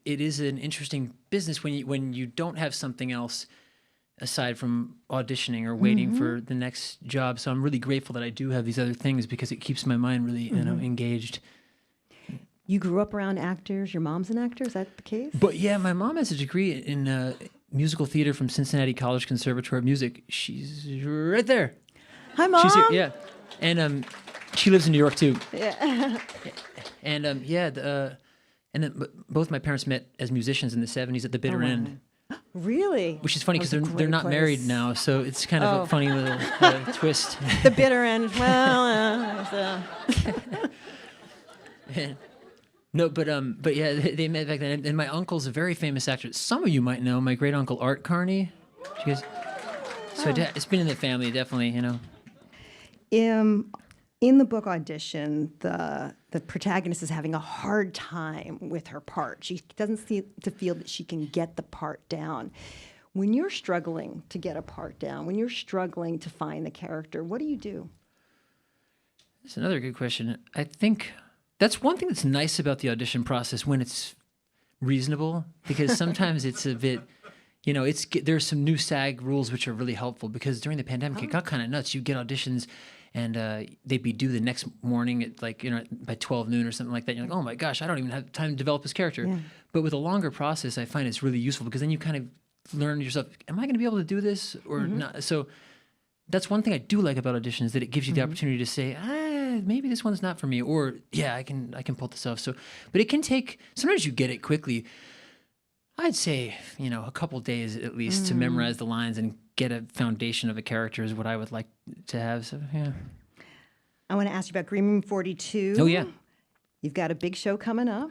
It is an interesting business when you don't have something else aside from auditioning or waiting for the next job. So I'm really grateful that I do have these other things because it keeps my mind really engaged. You grew up around actors. Your mom's an actor. Is that the case? But yeah, my mom has a degree in musical theater from Cincinnati College Conservatory of Music. She's right there. Hi, Mom. She's here, yeah. And she lives in New York too. Yeah. And and then both my parents met as musicians in the 70s at the bitter end. Really? Which is funny because That was a they're great not place. married now, so it's kind of a funny little twist. The bitter end. Well, No, but yeah, they met back then. And my uncle's a very famous actor. Some of you might know my great uncle Art Carney. You guys, so it's been in the family, definitely. In the book Audition, the protagonist is having a hard time with her part. She doesn't seem to feel that she can get the part down. When you're struggling to get a part down, when you're struggling to find the character, what do you do? That's another good question. I think that's one thing that's nice about the audition process when it's reasonable, because sometimes it's a bit, there's some new SAG rules which are really helpful because during the pandemic it got kind of nuts. You get auditions and they'd be due the next morning at by 12 noon or something like that. You're like, oh my gosh, I don't even have time to develop this character. Yeah. But with a longer process, I find it's really useful because then you kind of learn yourself, am I going to be able to do this or not? So that's one thing I do like about auditions, that it gives you the opportunity to say, maybe this one's not for me, or yeah, I can pull this off. So, but it can take, sometimes you get it quickly. I'd say, a couple days at least to memorize the lines and get a foundation of a character is what I would like to have. So, yeah. I want to ask you about Green Room 42. Oh, yeah. You've got a big show coming up.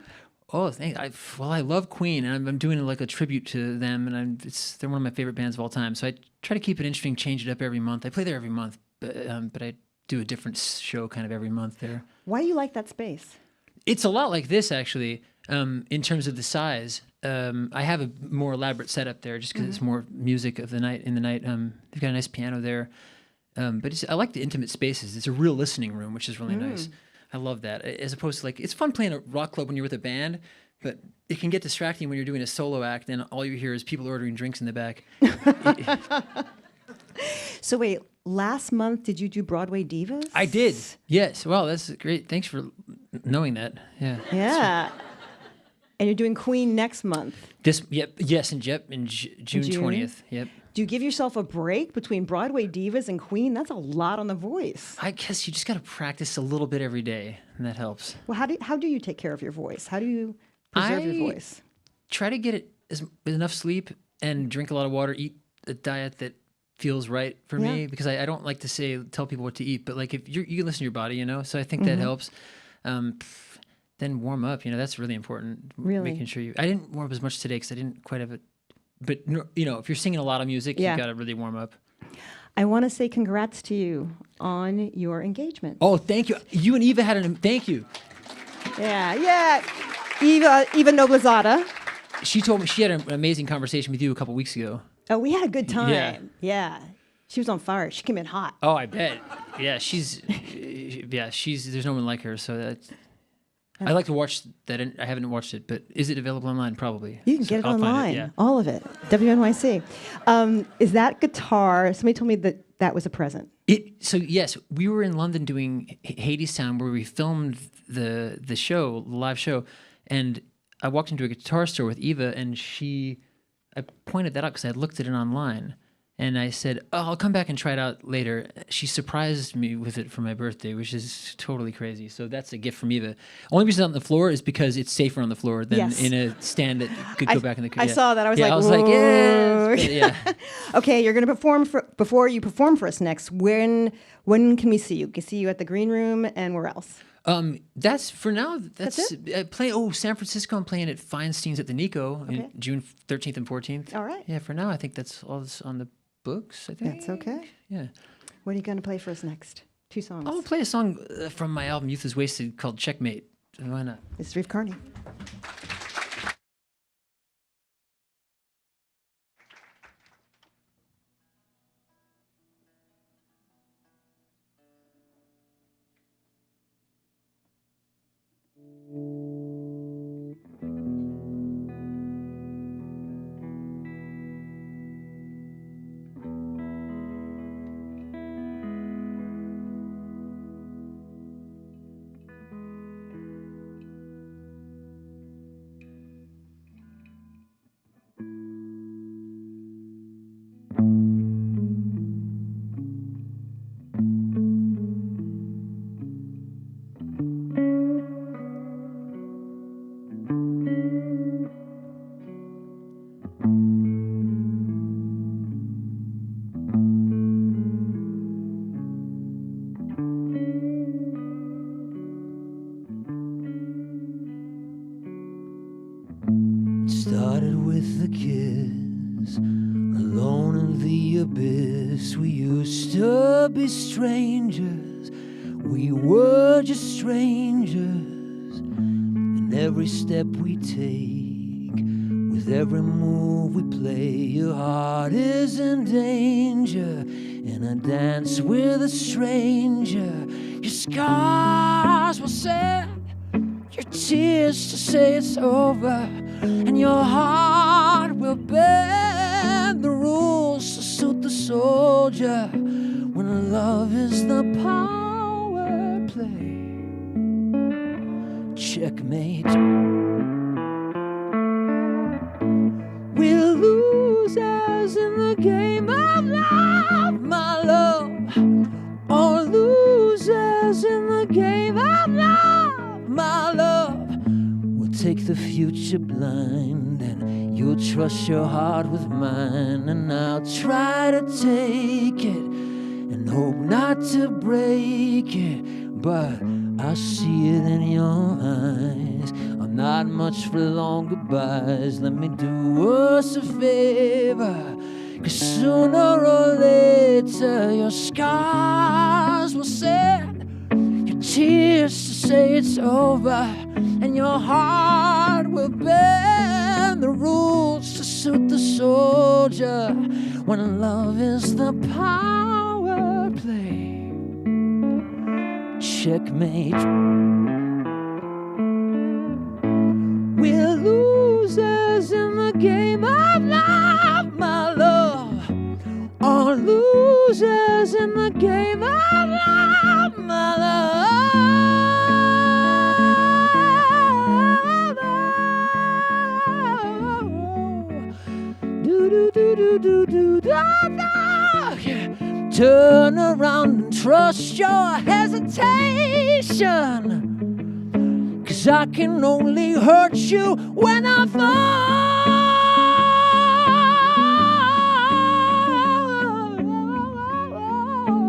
Oh, I love Queen, and I'm doing like a tribute to them, and they're one of my favorite bands of all time. So I try to keep it interesting, change it up every month. I play there every month, but I do a different show kind of every month there. Why do you like that space? It's a lot like this, actually, in terms of the size. I have a more elaborate setup there just because it's more music of the night. In the night, they've got a nice piano there. But I like the intimate spaces. It's a real listening room, which is really nice. I love that. As opposed to, like, it's fun playing a rock club when you're with a band, but it can get distracting when you're doing a solo act and all you hear is people ordering drinks in the back. So wait, last month did you do Broadway Divas? I did. Yes. Well, that's great. Thanks for knowing that. Yeah. Yeah. And you're doing Queen next month. Yes, in June 20th. Yep. Do you give yourself a break between Broadway Divas and Queen? That's a lot on the voice. I guess you just got to practice a little bit every day, and that helps. Well, how do you take care of your voice? How do you preserve your voice? Try to get enough sleep and drink a lot of water, eat a diet that feels right for me, because I don't like to tell people what to eat, but like if you can listen to your body, you know, so I think that helps. Then warm up, you know, that's really important. Really? Making sure I didn't warm up as much today because I didn't quite have it. But, you know, if you're singing a lot of music, you got to really warm up. I want to say congrats to you on your engagement. Oh, thank you. You and Eva thank you. Yeah. Eva Noblezada. She told me she had an amazing conversation with you a couple weeks ago. Oh, we had a good time. Yeah. She was on fire. She came in hot. Oh, I bet. Yeah, there's no one like her, so that's... I like to watch that. I haven't watched it, but is it available online? Probably. You can get it I'll online. find it, yeah. All of it. WNYC. Is that guitar? Somebody told me that was a present. So yes, we were in London doing Hadestown, where we filmed the live show, and I walked into a guitar store with Eva, and I pointed that out because I had looked at it online. And I said, I'll come back and try it out later. She surprised me with it for my birthday, which is totally crazy. So that's a gift from Eva. Only reason it's on the floor is because it's safer on the floor than in a stand that could go back in the car. I saw that. I was yeah. Okay, you're going to perform before you perform for us next. When can we see you? We can see you at the Green Room, and where else? That's for now. That's it? San Francisco. I'm playing at Feinstein's at the Nico in June 13th and 14th. All right. Yeah, for now, I think that's all that's on the books, I think. That's okay. Yeah. What are you going to play for us next? 2 songs. I'll play a song from my album Youth is Wasted called Checkmate. Why not? It's Reeve Carney. Started with a kiss, alone in the abyss. We used to be strangers, we were just strangers. And every step we take, with every move we play, your heart is in danger. And I dance with a stranger. Your scars will say, your tears to say it's over, and your heart will bend the rules to suit the soldier. When love is the power play, checkmate. We're losers in the game of love, my love. Or losers in the game of love, my love. We'll take the future blind, and you'll trust your heart with mine. And I'll try to take it and hope not to break it, but I see it in your eyes. I'll not much for long goodbyes. Let me do us a favor, 'cause sooner or later your scars will send your tears to say it's over, and your heart will bend the rules to suit the soldier. When love is the power play, checkmate. We're losers in the game of love, my love. All losers in the game of love, my love. Do do do do do do da da. Turn around and trust your hesitation, 'cause I can only hurt you when I fall.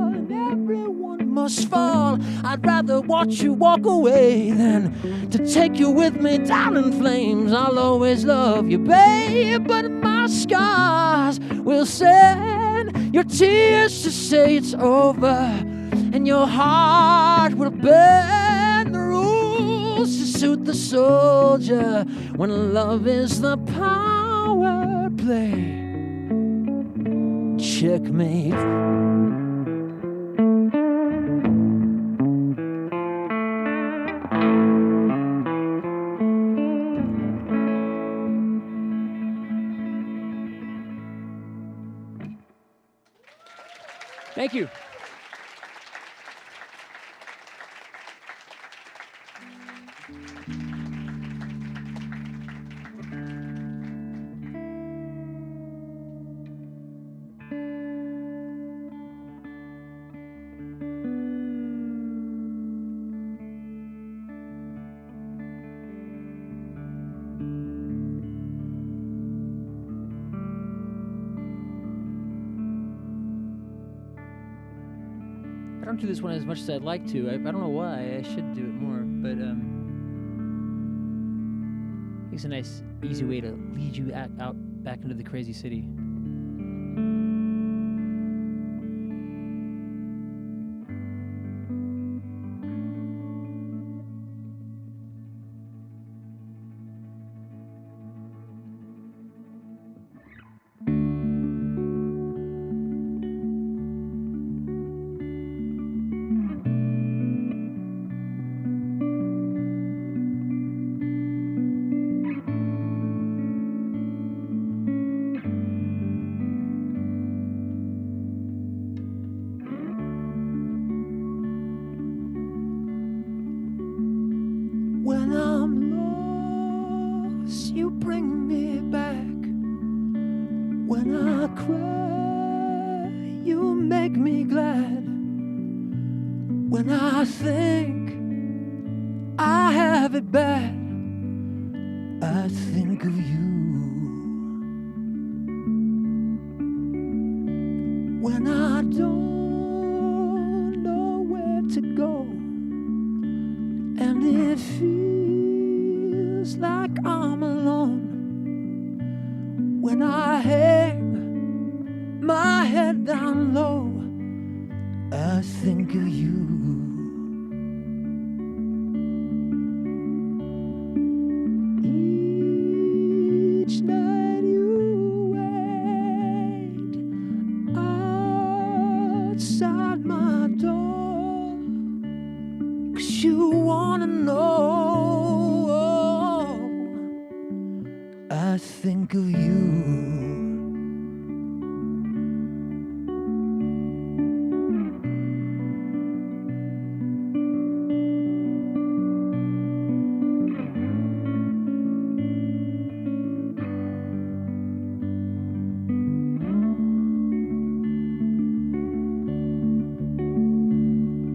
And everyone must fall. I'd rather watch you walk away than to take you with me down in flames. I'll always love you, babe, but my scars will send your tears to say it's over, and your heart will bend the rules to suit the soldier. When love is the power play, checkmate. Thank you. I don't do this one as much as I'd like to. I don't know why. I should do it more, but it's a nice, easy way to lead you out back into the crazy city. When I'm lost, you bring me back. When I cry, you make me glad. When I think I have it bad, I think of you. When I don't know where to go, and it feels like I'm alone. When I hang my head down low, I think of you. Each night you wait outside my door, 'cause you wanna know. I think of you.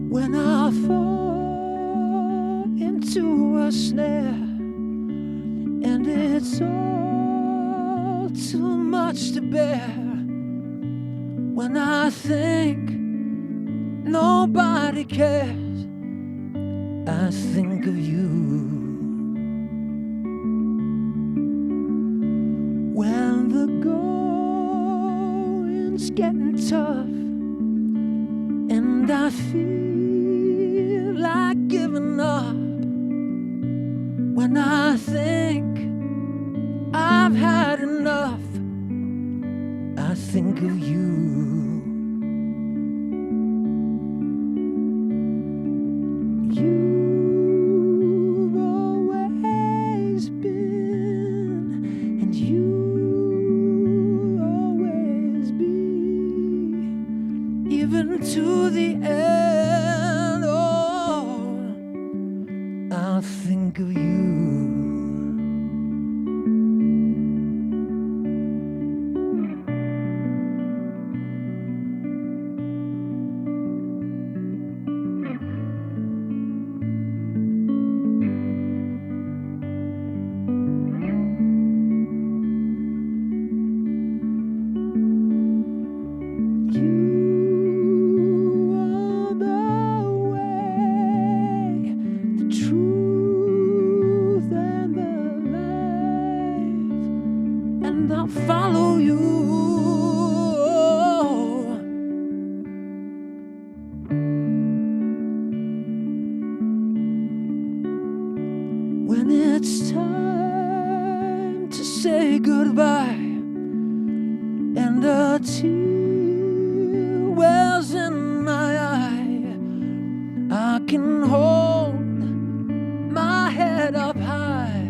When I fall into a snare, and it's all too much to bear. When I think nobody cares, I think of you. the going's getting tough, and I feel like giving up. When I think I've had enough, I think of you. You've always been, and you'll always be, even to the end. Oh, I'll think of you. Follow you. When it's time to say goodbye and a tear wells in my eye, I can hold my head up high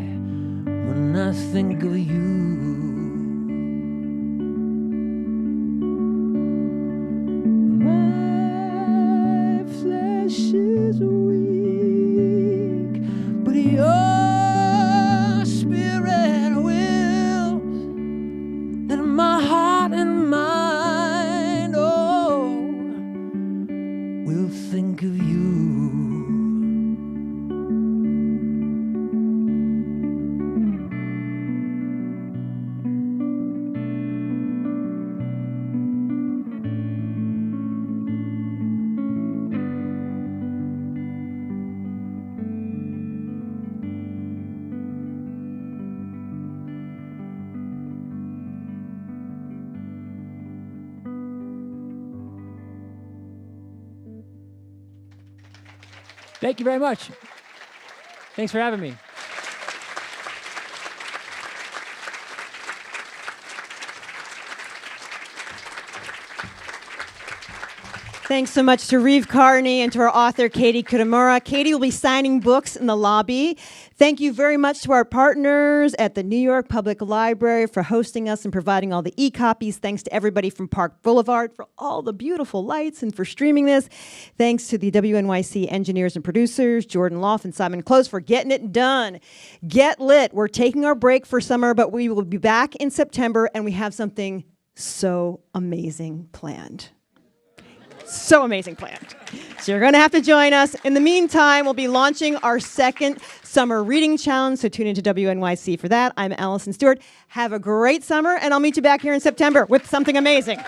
when I think of you. Is weak, but your spirit wills, and my heart and mind, oh, will think of you. Thank you very much. Thanks for having me. Thanks so much to Reeve Carney and to our author, Katie Kitamura. Katie will be signing books in the lobby. Thank you very much to our partners at the New York Public Library for hosting us and providing all the e-copies. Thanks to everybody from Park Boulevard for all the beautiful lights and for streaming this. Thanks to the WNYC engineers and producers, Jordan Loff and Simon Close, for getting it done. Get lit. We're taking our break for summer, but we will be back in September, and we have something so amazing planned. So amazing planned. So you're going to have to join us. In the meantime, we'll be launching our second summer reading challenge, so tune into WNYC for that. I'm Allison Stewart. Have a great summer, and I'll meet you back here in September with something amazing.